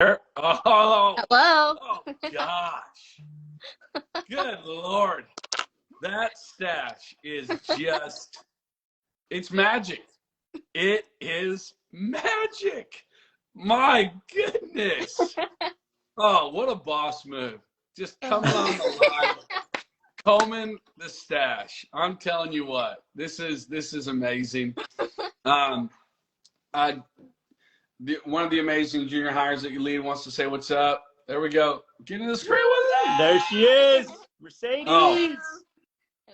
Oh, Hello. oh gosh. Good Lord. That stash is just, it's magic. It is magic. My goodness. Oh, what a boss move. Just coming on the line, combing the stash. I'm telling you what, this is amazing. One of the amazing junior hires that you lead wants to say what's up. There we go. Get in the screen with that. There she is, Mercedes. Oh,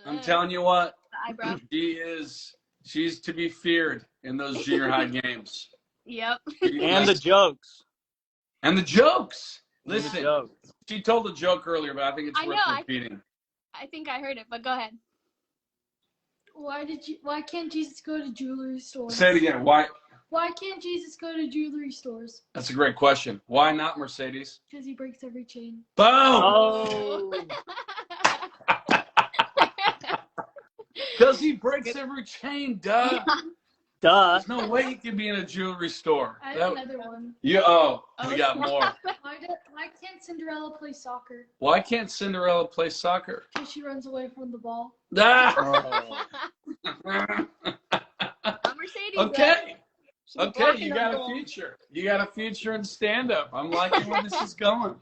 I'm telling you what, Eyebrow. she's to be feared in those junior high games. Yep. And the jokes. And the jokes. And the Listen, jokes. she told a joke earlier, but I think it's worth repeating. I think I heard it, but go ahead. Why can't Jesus go to jewelry stores? Say it again. Why can't Jesus go to jewelry stores? That's a great question. Why not, Mercedes? Because he breaks every chain. Boom! Oh. Because he breaks every chain, duh. Duh. There's no way you can be in a jewelry store. I have another one. We got more. Why can't Cinderella play soccer? Why can't Cinderella play soccer? Because she runs away from the ball. Ah! Mercedes. Okay. Okay, blocking you the got ball. a future. You got a future in stand-up. I'm liking where this is going.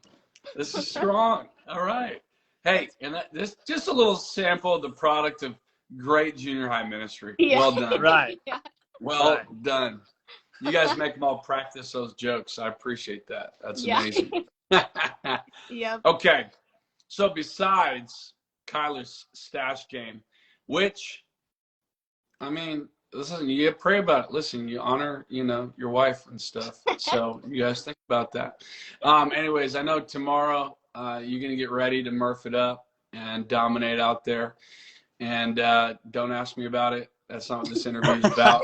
This is strong. All right. Hey, and this just a little sample of the product of great junior high ministry. Yeah. Well done. Right. Yeah. Well done. You guys make them all practice those jokes. I appreciate that. That's amazing. Yep. Okay. So besides Kyler's stash game, which, I mean, listen, you pray about it. Listen, you honor, your wife and stuff. So you guys think about that. Anyways, I know tomorrow you're going to get ready to murph it up and dominate out there. And don't ask me about it. That's not what this interview is about.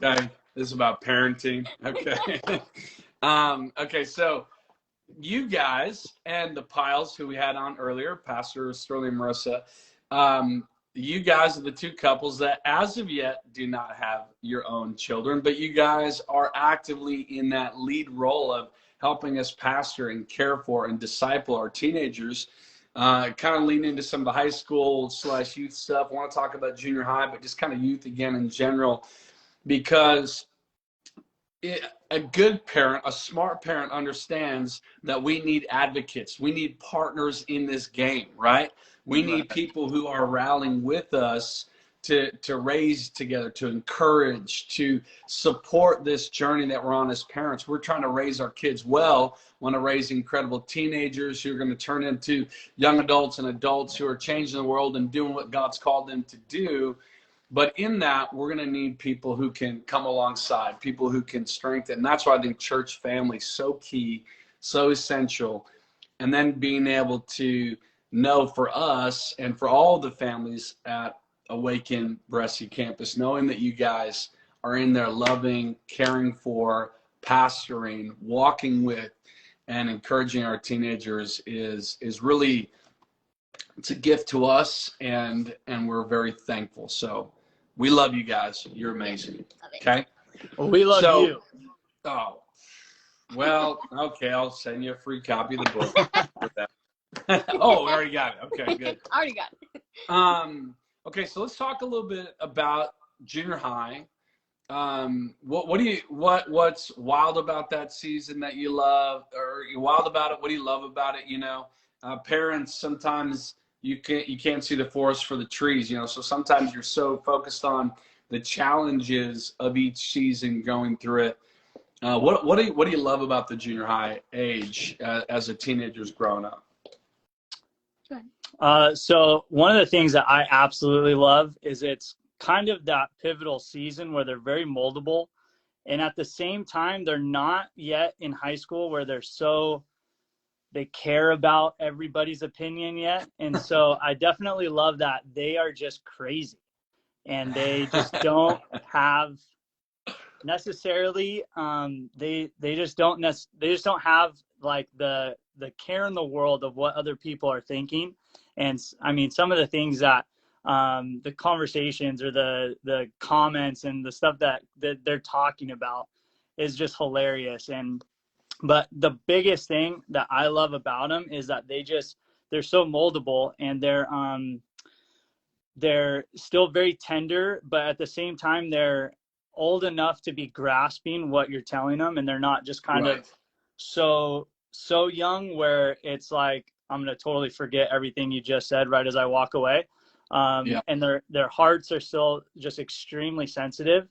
Okay. This is about parenting. Okay. Okay. So you guys and the Piles who we had on earlier, Pastor Sterling and Marissa, you guys are the two couples that as of yet do not have your own children, but you guys are actively in that lead role of helping us pastor and care for and disciple our teenagers. Kind of lean into some of the high school / youth stuff. I want to talk about junior high, but just kind of youth again in general, because a good parent, a smart parent understands that we need advocates. We need partners in this game, right? We need people who are rallying with us to raise together, to encourage, to support this journey that we're on as parents. We're trying to raise our kids well, want to raise incredible teenagers who are going to turn into young adults and adults who are changing the world and doing what God's called them to do. But in that, we're going to need people who can come alongside, people who can strengthen. And that's why I think church family is so key, so essential. And then being able to know for us and for all the families at Awaken Bressi Campus, knowing that you guys are in there loving, caring for, pastoring, walking with, and encouraging our teenagers is really, it's a gift to us, and we're very thankful. So we love you guys. You're amazing. Okay? Well, we love you. Oh, well, okay. I'll send you a free copy of the book. Oh, we already got it. Okay, good. Already got it. Okay, so let's talk a little bit about junior high. What's wild about that season that you love, or you're wild about it? What do you love about it? Parents, sometimes you can't see the forest for the trees. So sometimes you're so focused on the challenges of each season going through it. What do you love about the junior high age as a teenager's growing up? So one of the things that I absolutely love is it's kind of that pivotal season where they're very moldable. And at the same time, they're not yet in high school where they care about everybody's opinion yet. And so I definitely love that they are just crazy and they just don't have necessarily, they just don't have like the care in the world of what other people are thinking. And I mean, some of the things that the conversations or the comments and the stuff that they're talking about is just hilarious. And But the biggest thing that I love about them is that they're so moldable, and they're still very tender, but at the same time, they're old enough to be grasping what you're telling them. And they're not just kind of so young where it's like, I'm going to totally forget everything you just said right as I walk away. And their hearts are still just extremely sensitive.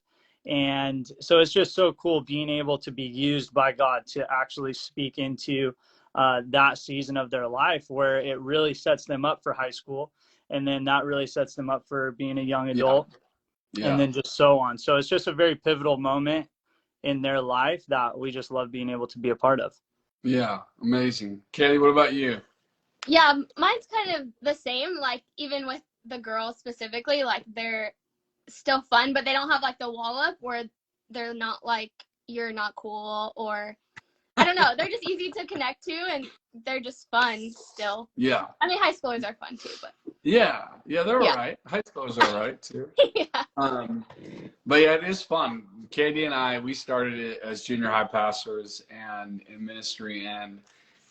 And so it's just so cool being able to be used by God to actually speak into that season of their life, where it really sets them up for high school. And then that really sets them up for being a young adult, and then just so on. So it's just a very pivotal moment in their life that we just love being able to be a part of. Yeah, amazing. Kaylee, what about you? Yeah, mine's kind of the same. Like, even with the girls specifically, like, they're still fun, but they don't have like the wall up where they're not like, you're not cool, or I don't know. They're just easy to connect to, and they're just fun still. Yeah. I mean, high schoolers are fun too, but. Yeah, they're all right. High schoolers are all right too. But yeah, it is fun. Katie and I, we started it as junior high pastors and in ministry, and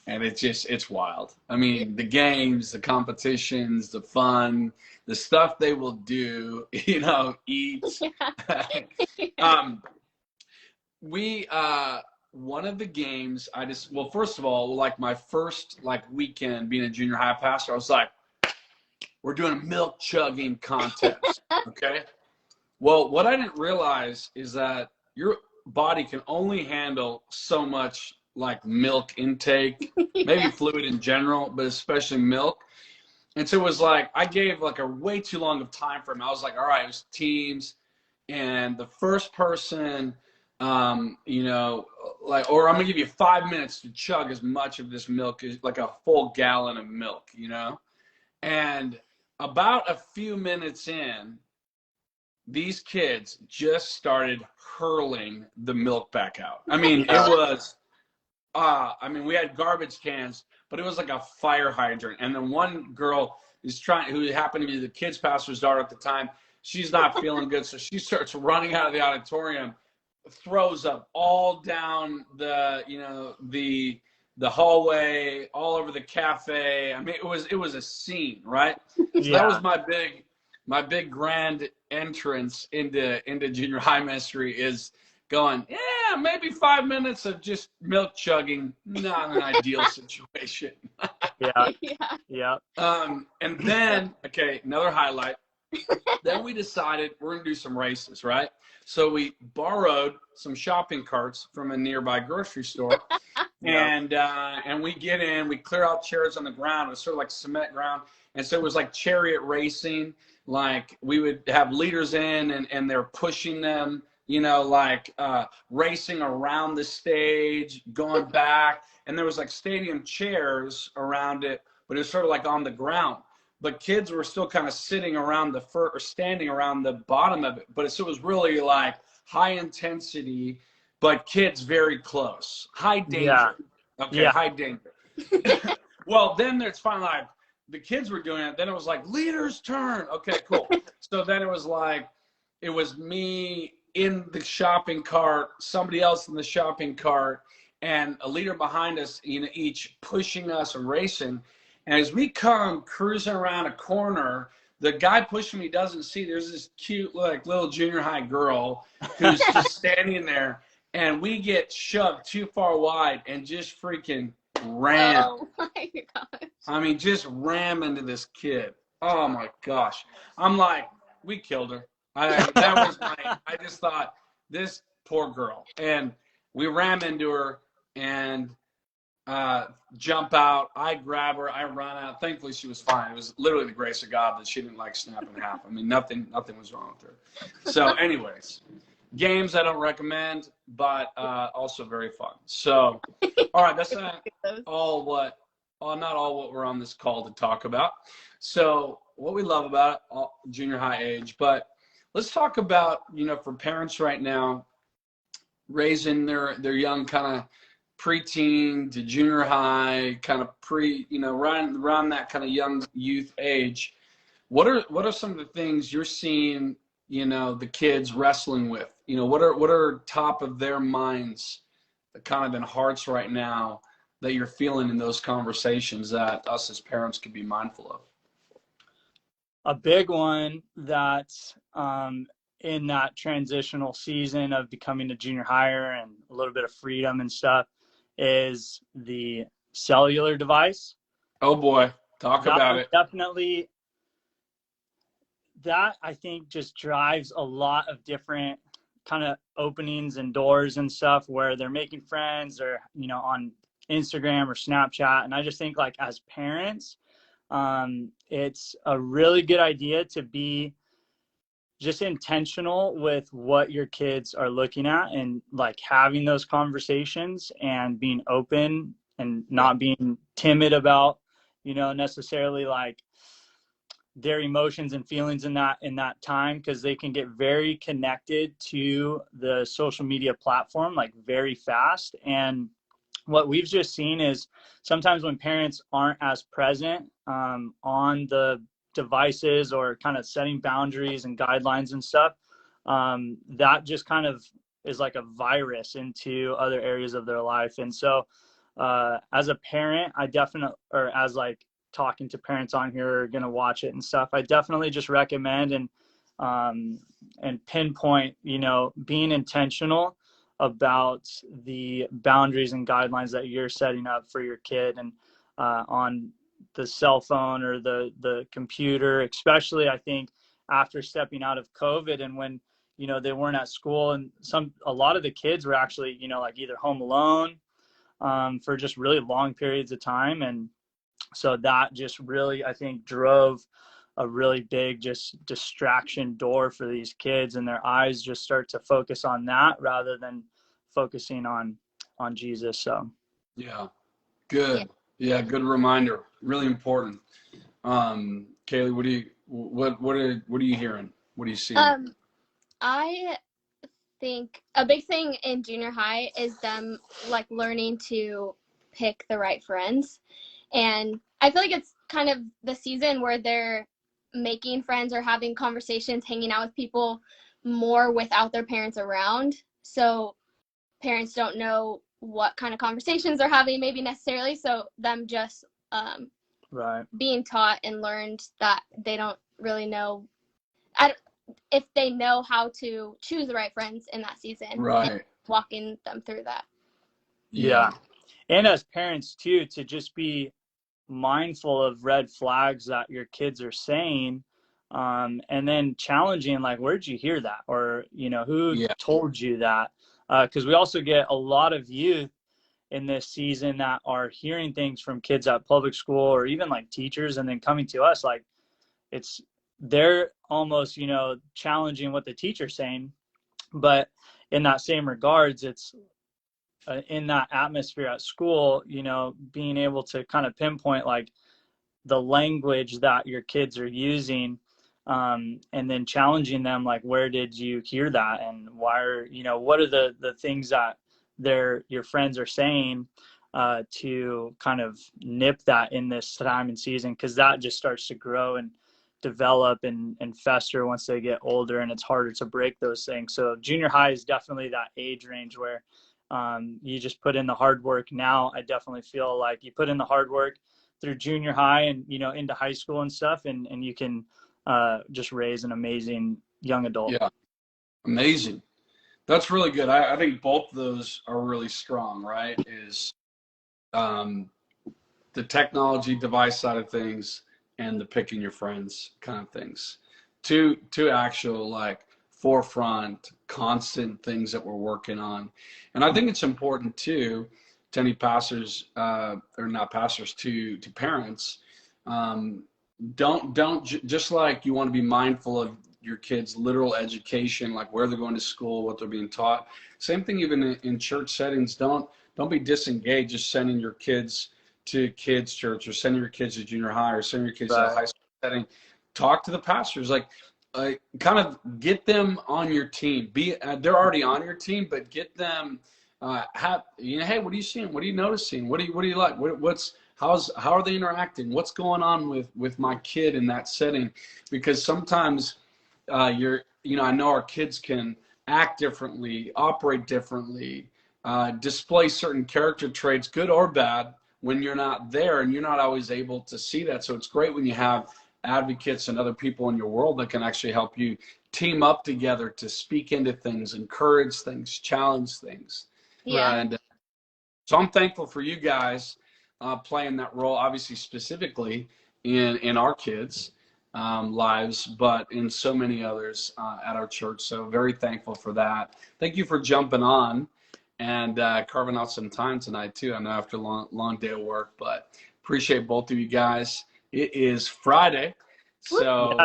it's wild. I mean, the games, the competitions, the fun, the stuff they will do, eat. One of the games, first of all, like my first weekend being a junior high pastor, I was like, we're doing a milk chugging contest. Okay. Well, what I didn't realize is that your body can only handle so much milk intake, maybe fluid in general, but especially milk. And so it was like, I gave a way too long of time frame. I was like, all right, it was teams, and the first person, or I'm gonna give you 5 minutes to chug as much of this milk as a full gallon of milk, and about a few minutes in, these kids just started hurling the milk back out. I mean, it was, we had garbage cans, but it was like a fire hydrant. And then one girl who happened to be the kids' pastor's daughter at the time, she's not feeling good. So she starts running out of the auditorium, throws up all down the hallway, all over the cafe. I mean, it was a scene, right? So that was my big grand entrance into junior high ministry, is going, maybe 5 minutes of just milk chugging, not an ideal situation. And then, another highlight. Then we decided we're gonna do some races, right? So we borrowed some shopping carts from a nearby grocery store, and we get in, we clear out chairs on the ground. It was sort of like cement ground, and so it was like chariot racing. Like, we would have leaders in, and they're pushing them, racing around the stage, going back, and there was stadium chairs around it, but it was sort of on the ground. But kids were still kind of sitting around or standing around the bottom of it. But it was really high intensity, but kids very close. High danger. High danger. Well, then it's finally the kids were doing it. Then it was leader's turn. Okay, cool. So then it was me in the shopping cart, somebody else in the shopping cart, and a leader behind us, each pushing us and racing. And as we come cruising around a corner, the guy pushing me doesn't see there's this cute little junior high girl who's just standing there, and we get shoved too far wide and just freaking ran. Oh my gosh. I mean, just ram into this kid. Oh my gosh. I'm like, we killed her. I just thought, this poor girl. And we ram into her and jump out. I grab her. I run out. Thankfully, she was fine. It was literally the grace of God that she didn't snap in half. I mean, nothing was wrong with her. So anyways, games I don't recommend, but also very fun. So, all right, that's not all what we're on this call to talk about. So what we love about it, junior high age, but let's talk about, for parents right now, raising their young kind of preteen to junior high, kind of around that kind of young youth age. What are some of the things you're seeing, the kids wrestling with? What are top of their minds kind of in hearts right now that you're feeling in those conversations that us as parents could be mindful of? A big one that's in that transitional season of becoming a junior hire and a little bit of freedom and stuff is the cellular device. Oh boy, talk That about one it. definitely, that I think just drives a lot of different kind of openings and doors and stuff where they're making friends or, you know, on Instagram or Snapchat. And I just think like as parents, it's a really good idea to be just intentional with what your kids are looking at and like having those conversations and being open and not being timid about, you know, necessarily like their emotions and feelings in that time, because they can get very connected to the social media platform like very fast. And what we've just seen is sometimes when parents aren't as present on the devices or kind of setting boundaries and guidelines and stuff, that just kind of is like a virus into other areas of their life. And so as a parent, I definitely, or as like talking to parents on here are going to watch it and stuff, I definitely just recommend and pinpoint, you know, being intentional about the boundaries and guidelines that you're setting up for your kid and on the cell phone or the computer, especially I think after stepping out of COVID and when, you know, they weren't at school and a lot of the kids were actually, you know, like either home alone for just really long periods of time. And so that just really, I think, drove a really big just distraction door for these kids, and their eyes just start to focus on that rather than focusing on Jesus. So Yeah, good. Yeah, good reminder. Really important. Kaylee, what are you hearing? What are you seeing? I think a big thing in junior high is them like learning to pick the right friends. And I feel like it's kind of the season where they're making friends or having conversations, hanging out with people more without their parents around. So parents don't know what kind of conversations they're having maybe necessarily. So them just right, being taught and learned that they don't really know if they know how to choose the right friends in that season. Right. Walking them through that. Yeah. And as parents too, to just be mindful of red flags that your kids are saying, and then challenging like, where'd you hear that? Or, you know, who told you that? Because we also get a lot of youth in this season that are hearing things from kids at public school or even like teachers, and then coming to us like they're almost, you know, challenging what the teacher's saying. But in that same regards, it's in that atmosphere at school, you know, being able to kind of pinpoint like the language that your kids are using, and then challenging them like, where did you hear that, and why are, you know, what are the things that your friends are saying, to kind of nip that in this time and season, because that just starts to grow and develop and fester once they get older, and it's harder to break those things. So junior high is definitely that age range where you just put in the hard work. Now I definitely feel like you put in the hard work through junior high and, you know, into high school and stuff, and you can just raise an amazing young adult. Yeah, amazing. That's really good. I think both of those are really strong, right? Is the technology device side of things and the picking your friends kind of things. Two actual like forefront, constant things that we're working on. And I think it's important too, to any pastors, or not pastors, to parents. Don't just like you want to be mindful of your kids' literal education, like where they're going to school, what they're being taught. Same thing even in church settings. Don't be disengaged just sending your kids to kids church or sending your kids to junior high or sending your kids to a high school setting. Talk to the pastors, like kind of get them on your team. They're already on your team, but get them. Hey, what are you seeing? What are you noticing? What do you like? How are they interacting? What's going on with my kid in that setting? Because sometimes I know our kids can act differently, operate differently, display certain character traits, good or bad, when you're not there, and you're not always able to see that. So it's great when you have advocates and other people in your world that can actually help you team up together to speak into things, encourage things, challenge things. Yeah. And so I'm thankful for you guys playing that role, obviously specifically in our kids' lives, but in so many others at our church. So very thankful for that. Thank you for jumping on and carving out some time tonight too. I know after a long day of work, but appreciate both of you guys. It is Friday, so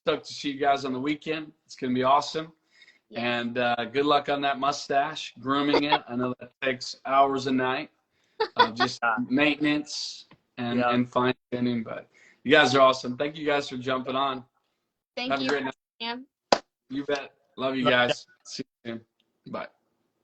stoked to see you guys on the weekend. It's going to be awesome. Yes. And good luck on that mustache, grooming it. I know that takes hours a night of just maintenance and fine tuning, but you guys are awesome. Thank you guys for jumping on. Thank Have you. a great night. Sam. You bet. Love you guys. See you soon. Bye.